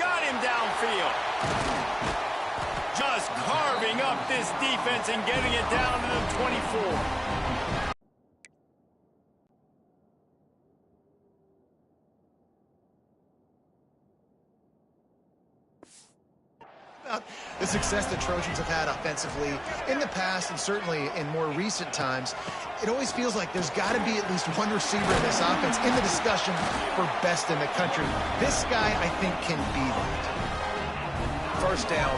Got him downfield. Just carving up this defense and getting it down to the 24. The success the Trojans have had offensively in the past and certainly in more recent times, it always feels like there's got to be at least one receiver in this offense in the discussion for best in the country. This guy, I think, can be that. First down,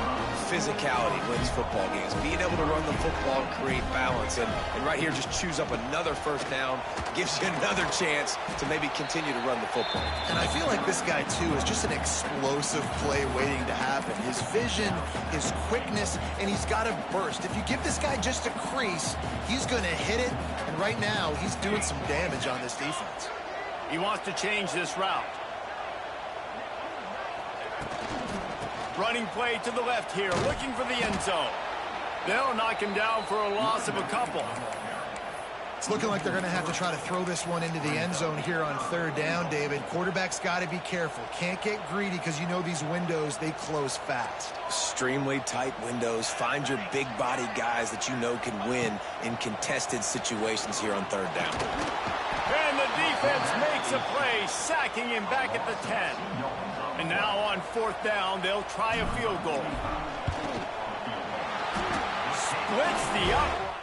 physicality wins football games. Being able to run the football and create balance. And right here, just choose up another first down. Gives you another chance to maybe continue to run the football. And I feel like this guy, too, is just an explosive play waiting to happen. His vision, his quickness, and he's got a burst. If you give this guy just a crease, he's going to hit it. And right now, he's doing some damage on this defense. He wants to change this route. Running play to the left here, looking for the end zone. They'll knock him down for a loss of a couple. It's looking like they're going to have to try to throw this one into the end zone here on 3rd down, David. Quarterback's got to be careful. Can't get greedy because you know these windows, they close fast. Extremely tight windows. Find your big body guys that you know can win in contested situations here on 3rd down. And the defense makes a play, sacking him back at the 10. And now on 4th down, they'll try a field goal. Splits the upright.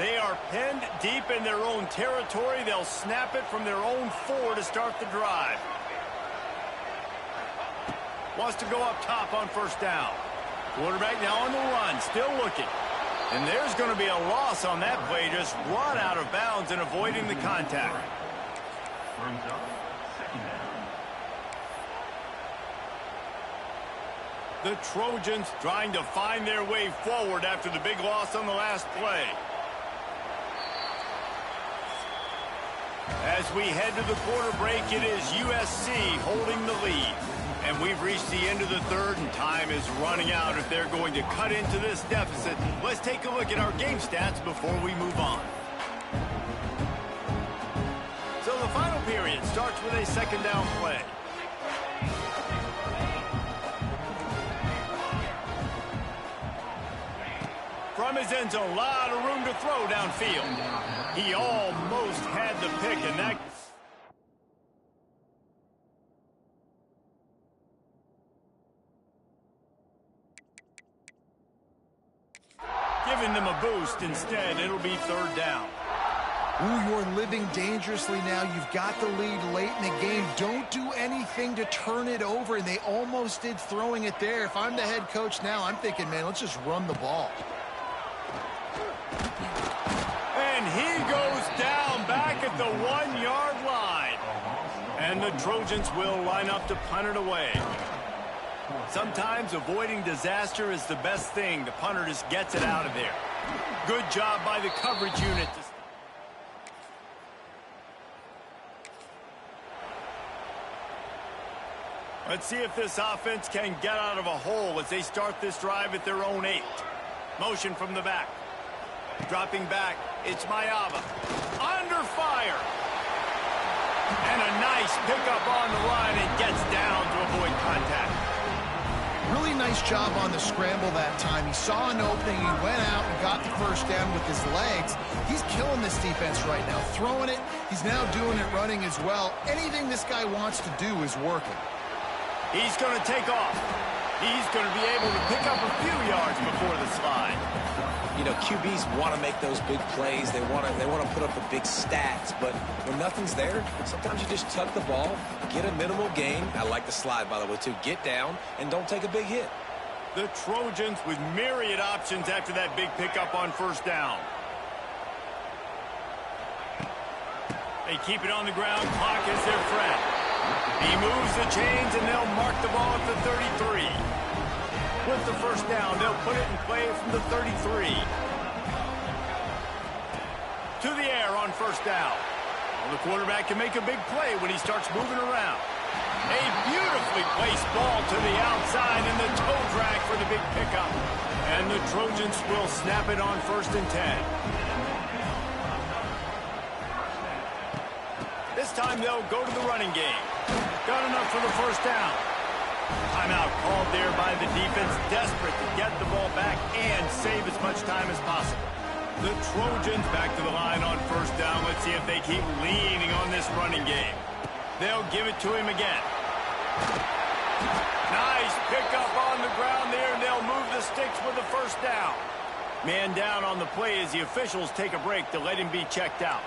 They are pinned deep in their own territory. They'll snap it from their own 4 to start the drive. Wants to go up top on first down. Quarterback now on the run, still looking. And there's going to be a loss on that play, just run out of bounds and avoiding the contact. The Trojans trying to find their way forward after the big loss on the last play. As we head to the quarter break, it is USC holding the lead. And we've reached the end of the third, and time is running out if they're going to cut into this deficit. Let's take a look at our game stats before we move on. So the final period starts with a second down play. From his end zone, a lot of room to throw downfield. He almost had the pick, and that... giving them a boost. Instead, it'll be third down. Ooh, you're living dangerously now. You've got the lead late in the game. Don't do anything to turn it over, and they almost did throwing it there. If I'm the head coach now, I'm thinking, man, let's just run the ball. And he goes down back at the 1-yard line. And the Trojans will line up to punt it away. Sometimes avoiding disaster is the best thing. The punter just gets it out of there. Good job by the coverage unit. Let's see if this offense can get out of a hole as they start this drive at their own 8. Motion from the back. Dropping back, it's Mayava. Under fire. And a nice pickup on the line and gets down to avoid contact. Really nice job on the scramble that time. He saw an opening, he went out and got the first down with his legs. He's killing this defense right now, throwing it. He's now doing it running as well. Anything this guy wants to do is working. He's going to take off. He's going to be able to pick up a few yards before the slide. You know, QBs want to make those big plays. They want to put up the big stats. But when nothing's there, sometimes you just tuck the ball, get a minimal gain. I like the slide, by the way, too. Get down and don't take a big hit. The Trojans with myriad options after that big pickup on first down. They keep it on the ground. Clock is their friend. He moves the chains, and they'll mark the ball at the 33. With the first down, they'll put it in play from the 33. To the air on first down. Well, the quarterback can make a big play when he starts moving around. A beautifully placed ball to the outside, and the toe drag for the big pickup. And the Trojans will snap it on 1st and 10. This time they'll go to the running game. Got enough for the first down. Timeout called there by the defense, desperate to get the ball back and save as much time as possible. The Trojans back to the line on first down. Let's see if they keep leaning on this running game. They'll give it to him again. Nice pickup on the ground there, and they'll move the sticks with the first down. Man down on the play as the officials take a break to let him be checked out.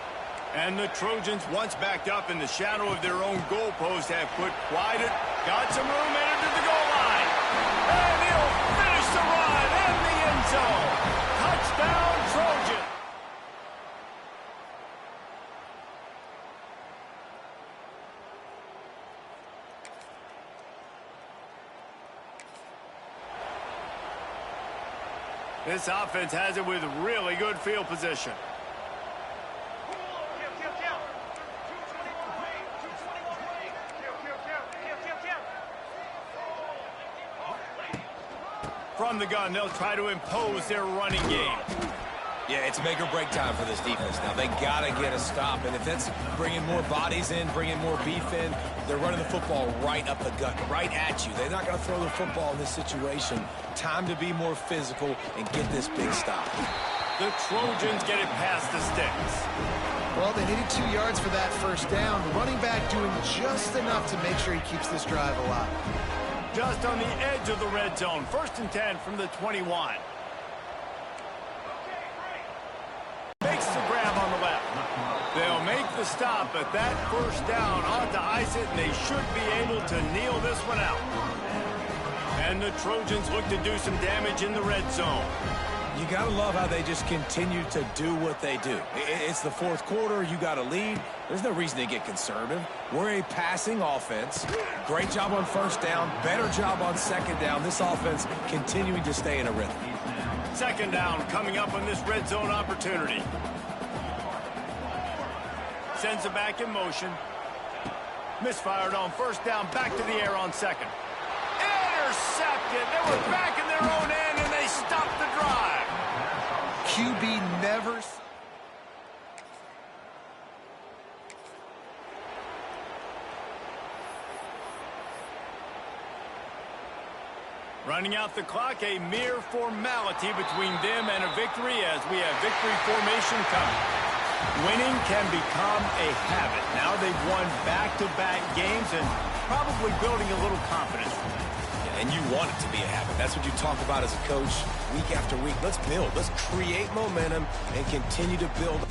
And the Trojans, once backed up in the shadow of their own goalpost, have put quite it. Got some room and into the goal line. And he'll finish the run in the end zone. Touchdown, Trojan. This offense has it with really good field position. From the gun, they'll try to impose their running game. Yeah, it's make or break time for this defense. Now, they got to get a stop, and if that's bringing more bodies in, bringing more beef in, they're running the football right up the gut, right at you. They're not going to throw the football in this situation. Time to be more physical and get this big stop. The Trojans get it past the sticks. Well, they needed 2 yards for that first down. The running back doing just enough to make sure he keeps this drive alive. Just on the edge of the red zone. 1st and 10 from the 21. Big the stop, but that first down ought to ice it, and they should be able to kneel this one out. And the Trojans look to do some damage in the red zone. You got to love how they just continue to do what they do. It's the fourth quarter. You got to lead. There's no reason to get conservative. We're a passing offense. Great job on first down. Better job on second down. This offense continuing to stay in a rhythm. Second down coming up on this red zone opportunity. Sends it back in motion. Misfired on first down. Back to the air on second. Intercepted. They were back in their own end, and they stopped the drive. QB never... Running out the clock, a mere formality between them and a victory as we have victory formation coming. Winning can become a habit. Now they've won back-to-back games and probably building a little confidence. And you want it to be a habit. That's what you talk about as a coach week after week. Let's build. Let's create momentum and continue to build.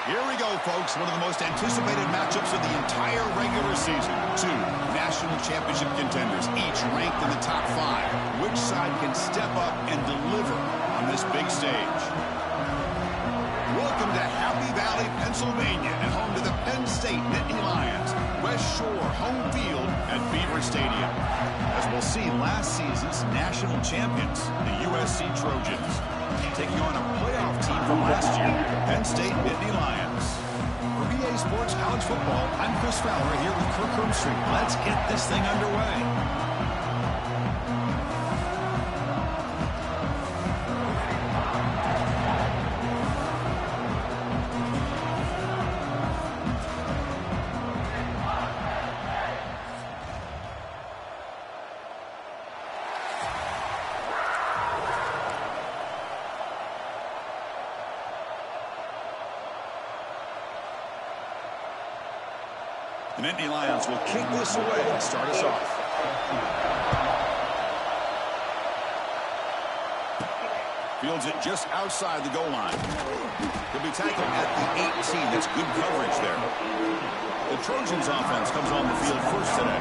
Here we go, folks. One of the most anticipated matchups of the entire regular season. Two national championship contenders, each ranked in the top 5. Which side can step up and deliver on this big stage? Welcome to Happy Valley, Pennsylvania, and home to the Penn State Nittany Lions. West Shore home field at Beaver Stadium. As we'll see, last season's national champions, the USC Trojans, taking on a playoff team from last year, Penn State Nittany Lions. For BA Sports College Football, I'm Chris Fowler here with Kirk Herbstreit. Let's get this thing underway. The Nittany Lions will kick this away to start us off. 15 Fields it just outside the goal line. He'll be tackled at the 18. That's good coverage there. The Trojans offense comes on the field first today.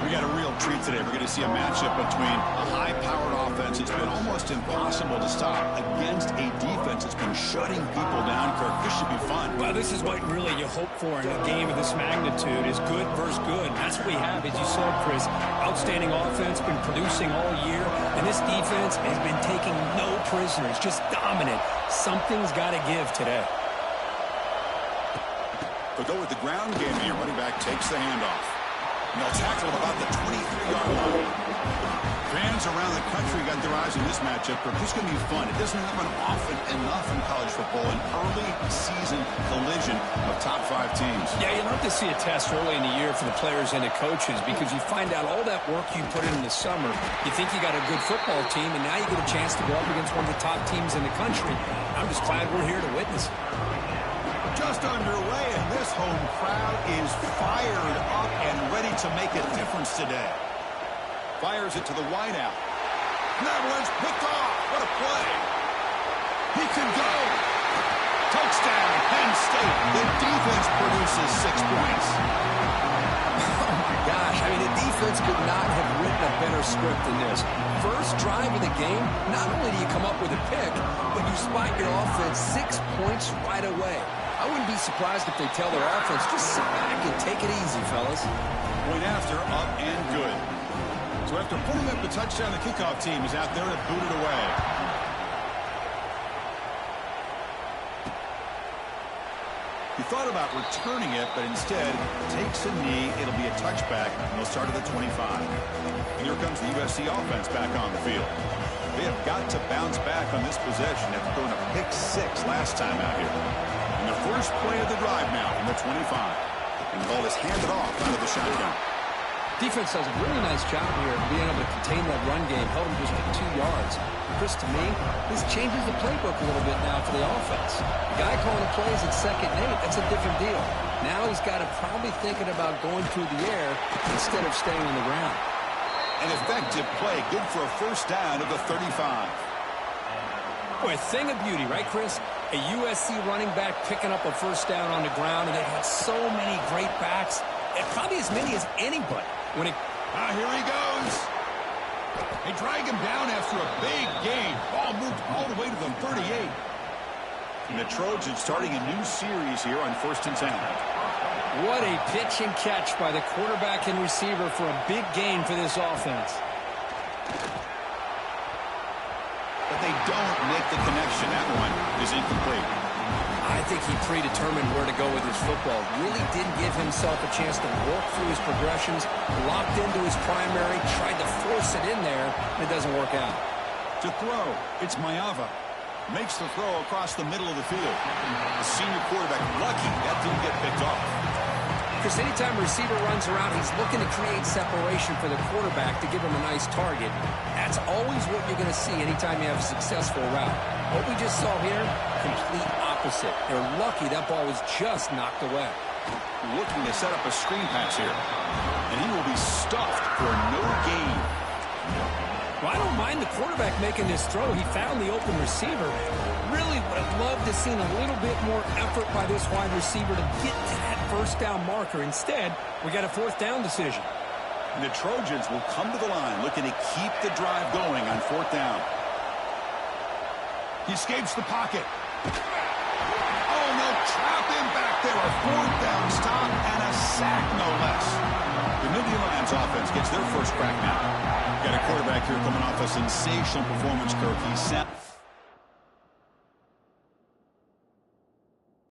We got a real treat today. We're going to see a matchup between a high-powered offense. It's been almost impossible to stop against a defense that's been shutting people down. Kirk, this should be fun. Well, this is what really you hope for in a game of this magnitude is good versus good. And that's what we have, as you said, Chris. Outstanding offense, been producing all year. And this defense has been taking no prisoners, just dominant. Something's got to give today. They'll go with the ground game here. Running back takes the handoff. And they'll tackle him about the 23-yard line. Fans around the country got their eyes on this matchup. This is going to be fun. It doesn't happen often enough in college football. An early season collision of top 5 teams. Yeah, you love to see a test early in the year for the players and the coaches because you find out all that work you put in the summer. You think you got a good football team, and now you get a chance to go up against one of the top teams in the country. I'm just glad we're here to witness it. Just underway, and this home crowd is fired up and ready to make a difference today. Fires it to the wideout. That one's picked off. What a play. He can go. Touchdown, Penn State. The defense produces 6 points. Oh, my gosh. I mean, the defense could not have written a better script than this. First drive of the game, not only do you come up with a pick, but you spot your offense 6 points right away. I wouldn't be surprised if they tell their offense, just sit back and take it easy, fellas. Point after, up and good. So after putting up the touchdown, the kickoff team is out there to boot it away. He thought about returning it, but instead takes a knee. It'll be a touchback, and they'll start at the 25. And here comes the USC offense back on the field. They have got to bounce back on this possession after throwing a pick 6 last time out here. And the first play of the drive now from the 25. And the ball is handed off out of the shotgun. Defense does a really nice job here of being able to contain that run game, held him just at 2 yards. Chris, to me, this changes the playbook a little bit now for the offense. The guy calling the plays at 2nd and 8, that's a different deal. Now he's got to probably thinking about going through the air instead of staying on the ground. An effective play, good for a first down of the 35. Boy, a thing of beauty, right, Chris? A USC running back picking up a first down on the ground, and they had so many great backs, and probably as many as anybody. Here he goes. They drag him down after a big gain. Ball moved all the way to the 38. And the Trojans starting a new series here on 1st and 10. What a pitch and catch by the quarterback and receiver for a big gain for this offense. But they don't make the connection. That one is incomplete. I think he predetermined where to go with his football. Really didn't give himself a chance to work through his progressions, locked into his primary, tried to force it in there, and it doesn't work out. To throw, it's Mayava. Makes the throw across the middle of the field. The senior quarterback, lucky that didn't get picked off. Because anytime a receiver runs around, he's looking to create separation for the quarterback to give him a nice target. That's always what you're going to see anytime you have a successful route. What we just saw here, complete opposite. They're lucky that ball was just knocked away. Looking to set up a screen pass here. And he will be stuffed for no gain. Well, I don't mind the quarterback making this throw. He found the open receiver. Really would have loved to have seen a little bit more effort by this wide receiver to get to that first down marker. Instead, we got a 4th down decision. And the Trojans will come to the line looking to keep the drive going on 4th down. He escapes the pocket. Oh, no, trap him back there. A 4th down stop and a sack, no less. The Nittany Lions offense gets their first crack now. Got a quarterback here coming off a sensational performance, Kirk. He's set.